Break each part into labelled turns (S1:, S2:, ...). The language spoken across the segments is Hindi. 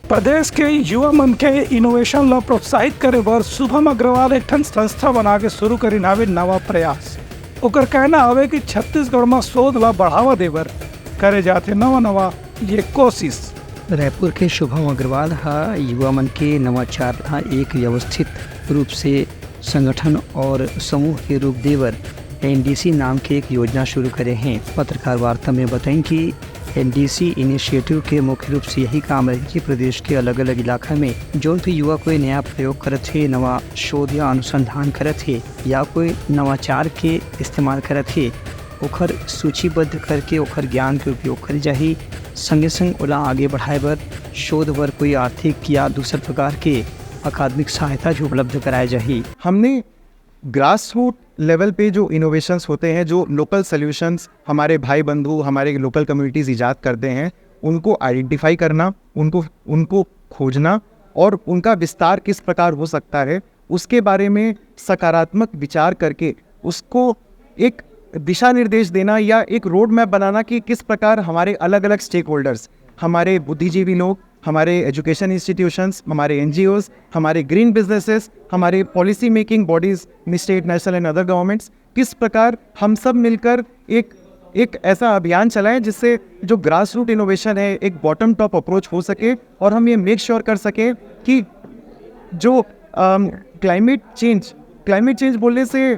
S1: प्रदेश के युवा मन के इनोवेशन ला प्रोत्साहित करे बर शुभम अग्रवाल एक ठन संस्था बना के शुरू करी नावे नवा प्रयास। ओकर कहना हवे कि छत्तीसगढ़ में शोध ला बढ़ावा देबर करे जाते नवा नवा ये कोशिश।
S2: रायपुर के शुभम अग्रवाल युवा मन के नवाचार एक व्यवस्थित रूप से संगठन और समूह के रूप देवर एनडीसी नाम के एक योजना शुरू करे हैं। पत्रकार वार्ता में बताएं कि एनडीसी इनिशिएटिव के मुख्य रूप से यही काम है कि प्रदेश के अलग अलग इलाका में जो भी युवा कोई नया प्रयोग करत है, नवा शोध या अनुसंधान करत है या कोई नवाचार के इस्तेमाल करत है, ओखर सूचीबद्ध करके ओखर ज्ञान के उपयोग करी जाही। संगे संग ओला आगे बढ़ाए बर शोध बर कोई आर्थिक या दूसरे प्रकार के अकादमिक सहायता जो उपलब्ध कराए जाही।
S3: हमने ग्रास रूट लेवल पे जो इनोवेशंस होते हैं, जो लोकल सॉल्यूशंस हमारे भाई बंधु हमारे लोकल कम्युनिटीज़ इजाद करते हैं, उनको आइडेंटिफाई करना, उनको खोजना और उनका विस्तार किस प्रकार हो सकता है उसके बारे में सकारात्मक विचार करके उसको एक दिशा निर्देश देना या एक रोड मैप बनाना कि किस प्रकार हमारे अलग अलग स्टेक होल्डर्स, हमारे बुद्धिजीवी लोग, हमारे एजुकेशन इंस्टीट्यूशंस, हमारे एनजीओज, हमारे ग्रीन बिजनेसेस, हमारे policy making bodies, state, national and other governments, किस प्रकार हम सब मिलकर एक ऐसा अभियान चलाएं जिससे जो ग्रास रूट इनोवेशन है एक बॉटम टॉप अप्रोच हो सके और हम ये मेक श्योर कर सके कि जो क्लाइमेट चेंज बोलने से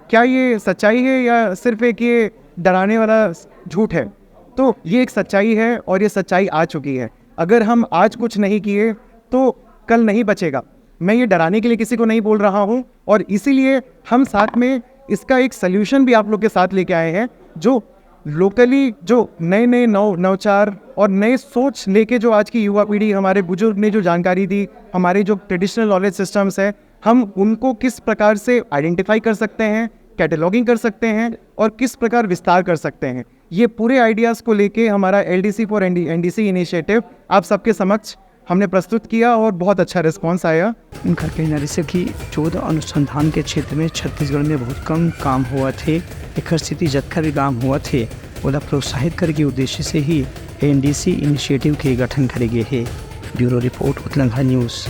S3: क्या ये सच्चाई है या सिर्फ एक ये डराने वाला झूठ है। तो ये एक सच्चाई है और ये सच्चाई आ चुकी है। अगर हम आज कुछ नहीं किए तो कल नहीं बचेगा। मैं ये डराने के लिए किसी को नहीं बोल रहा हूँ और इसीलिए हम साथ में इसका एक सल्यूशन भी आप लोग के साथ लेके आए हैं, जो लोकली जो नए नवचार और नए सोच लेके जो आज की युवा पीढ़ी, हमारे बुजुर्ग ने जो जानकारी दी, हमारे जो ट्रेडिशनल नॉलेज सिस्टम्स है, हम उनको किस प्रकार से आइडेंटिफाई कर सकते हैं, कैटलॉगिंग कर सकते हैं और किस प्रकार विस्तार कर सकते हैं। ये पूरे आइडियाज़ को लेके हमारा एलडीसी फॉर एनडीसी इनिशिएटिव आप सबके समक्ष हमने प्रस्तुत किया और बहुत अच्छा रिस्पांस आया।
S2: उनका कहना है कि शोध अनुसंधान के क्षेत्र में छत्तीसगढ़ में बहुत कम काम हुआ थे, एक स्थिति जत्था भी काम हुआ थे, ओला प्रोत्साहित करके उद्देश्य से ही एनडीसी इनिशिएटिव के गठन करे गए है। ब्यूरो रिपोर्ट उत्तलंघा न्यूज़।